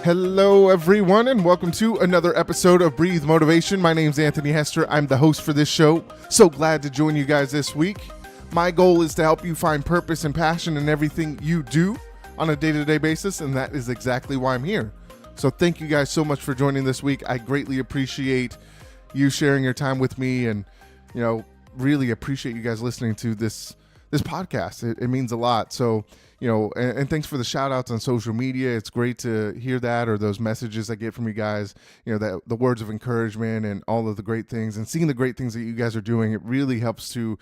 Hello, everyone, and welcome to another episode of Breathe Motivation. My name's Anthony Hester. I'm the host for this show. So glad to join you guys this week. My goal is to help you find purpose and passion in everything you do on a day-to-day basis, and that is exactly why I'm here. So thank you guys so much for joining this week. I greatly appreciate you sharing your time with me, and really appreciate you guys listening to this podcast. It means a lot. So and thanks for the shout outs on social media. It's great to hear that, or those messages I get from you guys, that the words of encouragement and all of the great things, and seeing the great things that you guys are doing. It really helps to,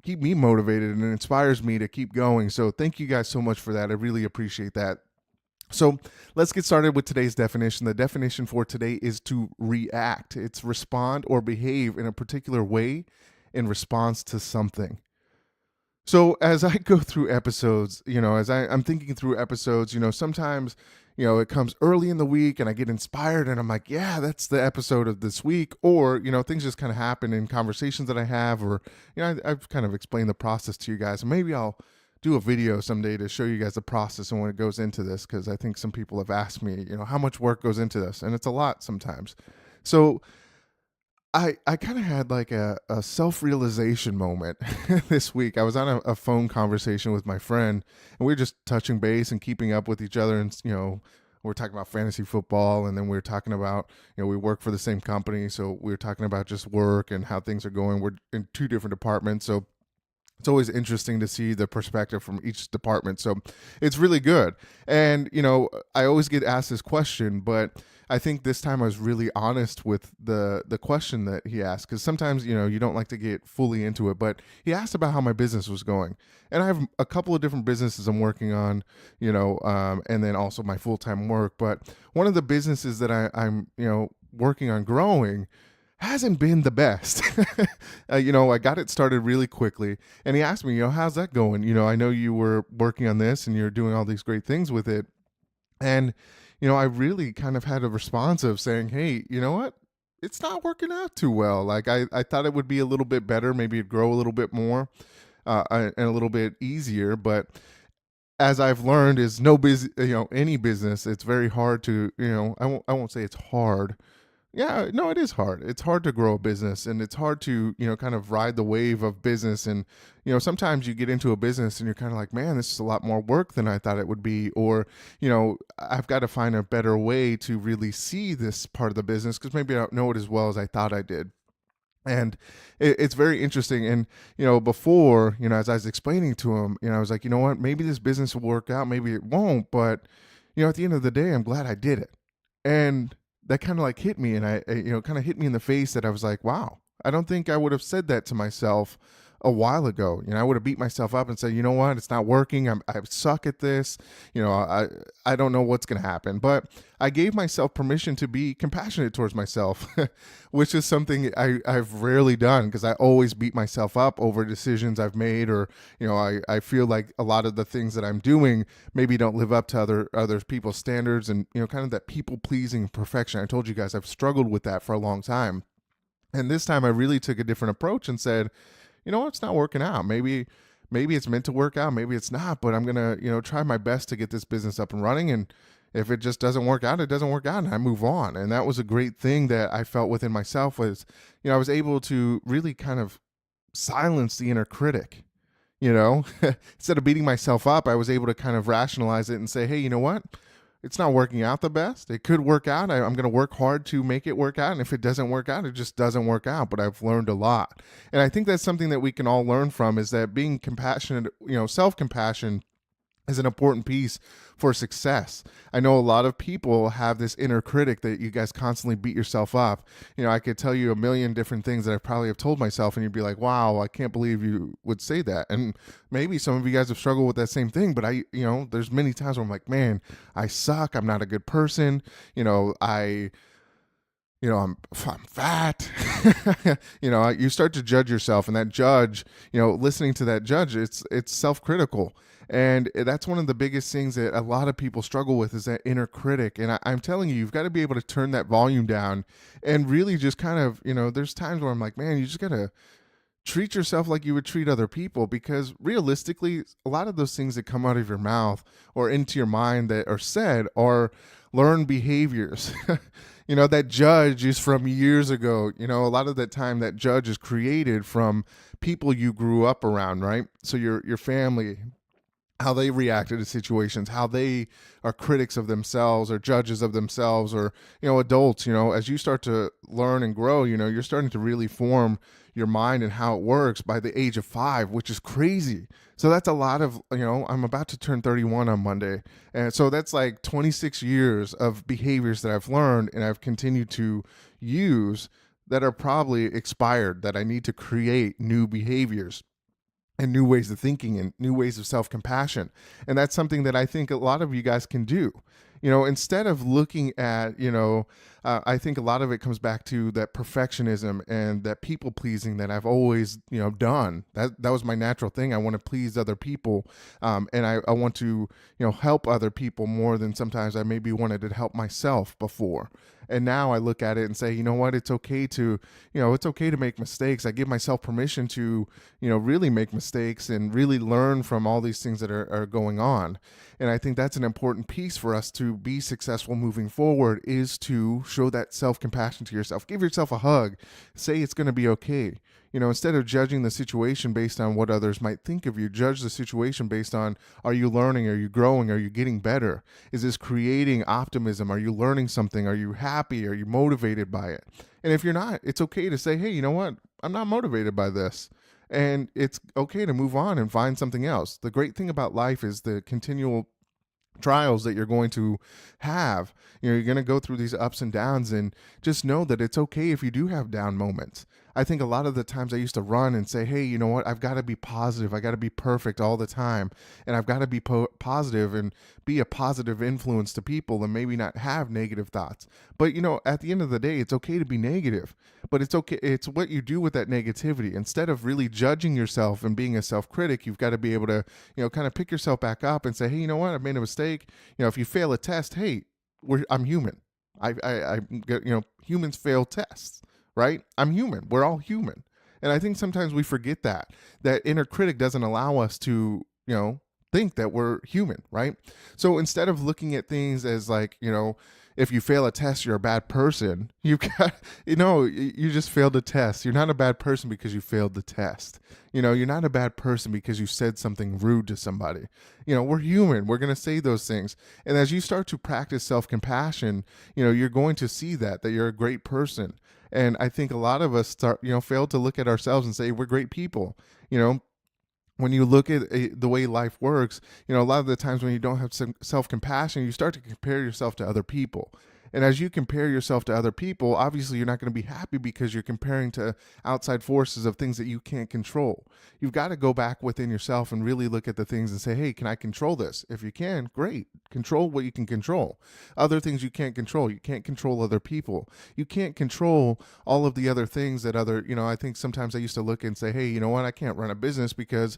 keep me motivated and it inspires me to keep going. So thank you guys so much for that. I really appreciate that. So let's get started with today's definition. The definition for today is to react. It's respond or behave in a particular way in response to something. So as I go through episodes, as I'm thinking through episodes, sometimes, it comes early in the week and I get inspired and I'm like, yeah, that's the episode of this week. Or, things just kind of happen in conversations that I have, or, I've kind of explained the process to you guys. And maybe I'll do a video someday to show you guys the process and what it goes into this, because I think some people have asked me, how much work goes into this, and it's a lot sometimes. So I kind of had like a self-realization moment this week. I was on a phone conversation with my friend, and we were just touching base and keeping up with each other. And, we're talking about fantasy football, and then we were talking about, we work for the same company. So we were talking about just work and how things are going. We're in two different departments. So it's always interesting to see the perspective from each department. So it's really good. And, I always get asked this question, but I think this time I was really honest with the question that he asked, because sometimes, you don't like to get fully into it, but he asked about how my business was going. And I have a couple of different businesses I'm working on, and then also my full-time work. But one of the businesses that I'm, working on growing hasn't been the best. I got it started really quickly, and he asked me, how's that going? I know you were working on this and you're doing all these great things with it. And, I really kind of had a response of saying, hey, you know what? It's not working out too well. Like I thought it would be a little bit better. Maybe it'd grow a little bit more and a little bit easier. But as I've learned, is any business, it's very hard to, I won't say it's hard. Yeah, no, it is hard. It's hard to grow a business, and it's hard to, kind of ride the wave of business. And, sometimes you get into a business and you're kind of like, man, this is a lot more work than I thought it would be. Or, I've got to find a better way to really see this part of the business, because maybe I don't know it as well as I thought I did. And it's very interesting. And, before, as I was explaining to him, I was like, you know what, maybe this business will work out, maybe it won't. But, at the end of the day, I'm glad I did it. And that kind of like hit me, and I kind of hit me in the face, that I was like, wow, I don't think I would have said that to myself a while ago. I would have beat myself up and said, you know what, it's not working. I suck at this. I don't know what's going to happen. But I gave myself permission to be compassionate towards myself, which is something I've rarely done, because I always beat myself up over decisions I've made, or, I feel like a lot of the things that I'm doing maybe don't live up to other people's standards, and, kind of that people pleasing perfection. I told you guys I've struggled with that for a long time. And this time I really took a different approach and said, you know what, it's not working out. Maybe it's meant to work out. Maybe it's not, but I'm going to, try my best to get this business up and running. And if it just doesn't work out, it doesn't work out, and I move on. And that was a great thing that I felt within myself, was, I was able to really kind of silence the inner critic, instead of beating myself up. I was able to kind of rationalize it and say, hey, you know what? It's not working out the best. It could work out. I'm going to work hard to make it work out. And if it doesn't work out, it just doesn't work out. But I've learned a lot. And I think that's something that we can all learn from, is that being compassionate, self-compassion is an important piece for success. I know a lot of people have this inner critic that you guys constantly beat yourself up. I could tell you a million different things that I probably have told myself, and you'd be like, wow, I can't believe you would say that. And maybe some of you guys have struggled with that same thing, but there's many times where I'm like, man, I suck. I'm not a good person. I'm fat. You start to judge yourself, and that judge, listening to that judge, it's self-critical. And that's one of the biggest things that a lot of people struggle with, is that inner critic. And I'm telling you, you've got to be able to turn that volume down and really just kind of, there's times where I'm like, man, you just got to treat yourself like you would treat other people, because realistically, a lot of those things that come out of your mouth or into your mind that are said are learned behaviors. That judge is from years ago. A lot of that time that judge is created from people you grew up around, right? So your family, how they reacted to situations, how they are critics of themselves or judges of themselves, or adults. As you start to learn and grow, you're starting to really form your mind and how it works by the age of 5, which is crazy. So that's a lot of, I'm about to turn 31 on Monday, and so that's like 26 years of behaviors that I've learned and I've continued to use that are probably expired, that I need to create new behaviors and new ways of thinking and new ways of self-compassion. And that's something that I think a lot of you guys can do. Instead of looking at, I think a lot of it comes back to that perfectionism and that people pleasing that I've always, done. That was my natural thing. I want to please other people. And I want to, help other people more than sometimes I maybe wanted to help myself before. And now I look at it and say, you know what, it's okay to, it's okay to make mistakes. I give myself permission to, really make mistakes and really learn from all these things that are going on. And I think that's an important piece for us to be successful moving forward, is to show that self-compassion to yourself. Give yourself a hug. Say it's going to be okay. Instead of judging the situation based on what others might think of you, judge the situation based on, are you learning? Are you growing? Are you getting better? Is this creating optimism? Are you learning something? Are you happy? Are you motivated by it? And if you're not, it's okay to say, hey, you know what? I'm not motivated by this. And it's okay to move on and find something else. The great thing about life is the continual trials that you're going to have. You're going to go through these ups and downs, and just know that it's okay if you do have down moments. I think a lot of the times I used to run and say, hey, you know what? I've got to be positive. I got to be perfect all the time. And I've got to be positive and be a positive influence to people and maybe not have negative thoughts. But, at the end of the day, it's okay to be negative, but it's okay. It's what you do with that negativity. Instead of really judging yourself and being a self-critic, you've got to be able to, kind of pick yourself back up and say, hey, you know what? I've made a mistake. If you fail a test, hey, I'm human. Humans fail tests, right? I'm human. We're all human. And I think sometimes we forget that inner critic doesn't allow us to, think that we're human, right? So instead of looking at things as like, if you fail a test, you're a bad person. You've got, you just failed a test. You're not a bad person because you failed the test. You're not a bad person because you said something rude to somebody. We're human. We're going to say those things. And as you start to practice self-compassion, you're going to see that you're a great person. And I think a lot of us fail to look at ourselves and say we're great people. When you look at the way life works, a lot of the times when you don't have some self-compassion, you start to compare yourself to other people. And as you compare yourself to other people, obviously you're not going to be happy because you're comparing to outside forces of things that you can't control. You've got to go back within yourself and really look at the things and say, hey, can I control this? If you can, great. Control what you can control. Other things you can't control. You can't control other people. You can't control all of the other things that I think sometimes I used to look and say, hey, you know what? I can't run a business because,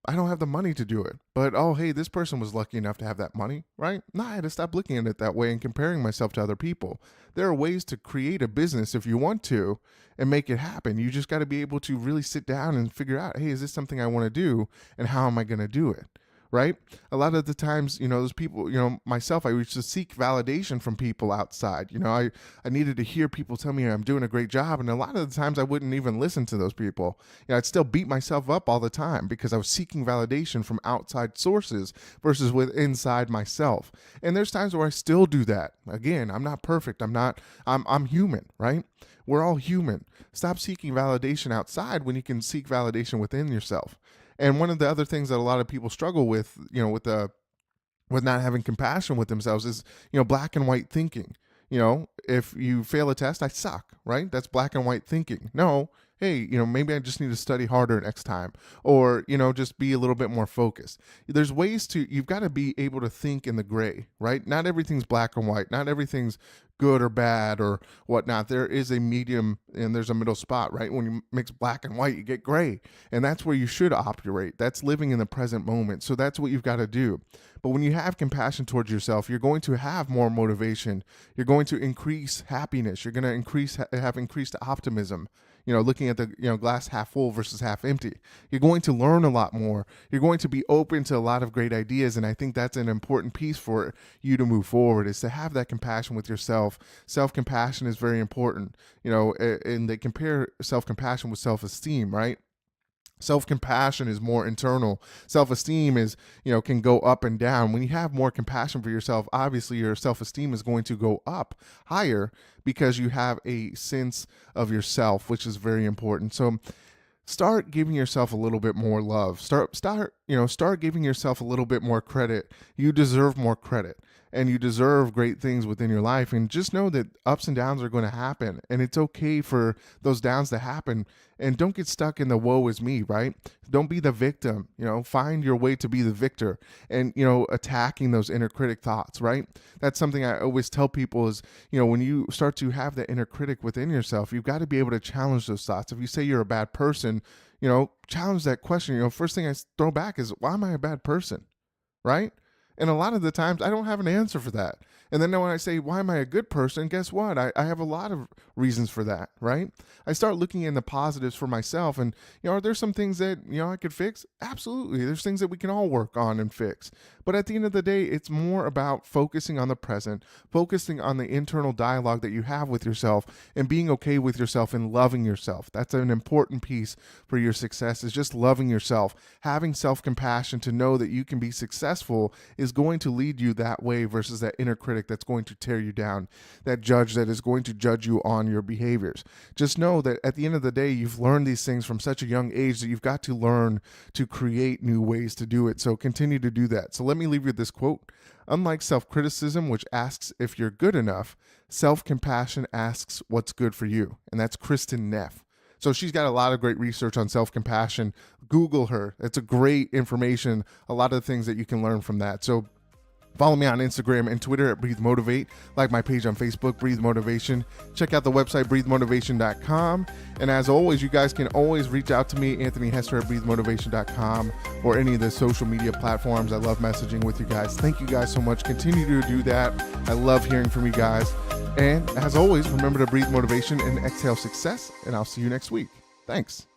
I don't have the money to do it. But, oh, hey, this person was lucky enough to have that money, right? No, I had to stop looking at it that way and comparing myself to other people. There are ways to create a business if you want to and make it happen. You just got to be able to really sit down and figure out, hey, is this something I want to do, and how am I going to do it? Right? A lot of the times, those people, myself, I used to seek validation from people outside. I needed to hear people tell me I'm doing a great job. And a lot of the times I wouldn't even listen to those people. I'd still beat myself up all the time because I was seeking validation from outside sources versus with inside myself. And there's times where I still do that. Again, I'm not perfect. I'm human, right? We're all human. Stop seeking validation outside when you can seek validation within yourself. And one of the other things that a lot of people struggle with, with not having compassion with themselves is, black and white thinking. If you fail a test, I suck, right? That's black and white thinking. No, hey, maybe I just need to study harder next time, or, just be a little bit more focused. There's ways you've got to be able to think in the gray, right? Not everything's black and white. Not everything's good or bad or whatnot. There is a medium and there's a middle spot, right? When you mix black and white, you get gray. And that's where you should operate. That's living in the present moment. So that's what you've got to do. But when you have compassion towards yourself, you're going to have more motivation. You're going to increase happiness. You're going to have increased optimism. looking at the, glass half full versus half empty. You're going to learn a lot more. You're going to be open to a lot of great ideas. And I think that's an important piece for you to move forward, is to have that compassion with yourself. Self-compassion is very important, and they compare self-compassion with self-esteem, right? Self-compassion is more internal. Self-esteem is, can go up and down. When you have more compassion for yourself, obviously your self-esteem is going to go up higher because you have a sense of yourself, which is very important. So start giving yourself a little bit more love. Start giving yourself a little bit more credit. You deserve more credit, and you deserve great things within your life. And just know that ups and downs are going to happen, and it's okay for those downs to happen. And don't get stuck in the woe is me, right? Don't be the victim. Find your way to be the victor, and attacking those inner critic thoughts, right? That's something I always tell people is, when you start to have that inner critic within yourself, you've got to be able to challenge those thoughts. If you say you're a bad person, challenge that question. First thing I throw back is, why am I a bad person? Right? And a lot of the times I don't have an answer for that. And then when I say, why am I a good person? Guess what? I have a lot of reasons for that, right? I start looking in the positives for myself. And, are there some things that, I could fix? Absolutely. There's things that we can all work on and fix. But at the end of the day, it's more about focusing on the present, focusing on the internal dialogue that you have with yourself, and being okay with yourself and loving yourself. That's an important piece for your success, is just loving yourself. Having self-compassion to know that you can be successful is going to lead you that way versus that inner critic that's going to tear you down, that judge that is going to judge you on your behaviors. Just know that at the end of the day, you've learned these things from such a young age that you've got to learn to create new ways to do it. So continue to do that. So let me leave you with this quote. Unlike self-criticism, which asks if you're good enough, self-compassion asks what's good for you. And that's Kristen Neff. So she's got a lot of great research on self-compassion. Google her. It's a great information, a lot of things that you can learn from that. So follow me on Instagram and Twitter at Breathe Motivate. Like my page on Facebook, Breathe Motivation. Check out the website, breathemotivation.com. And as always, you guys can always reach out to me, Anthony Hester at breathemotivation.com, or any of the social media platforms. I love messaging with you guys. Thank you guys so much. Continue to do that. I love hearing from you guys. And as always, remember to breathe motivation and exhale success. And I'll see you next week. Thanks.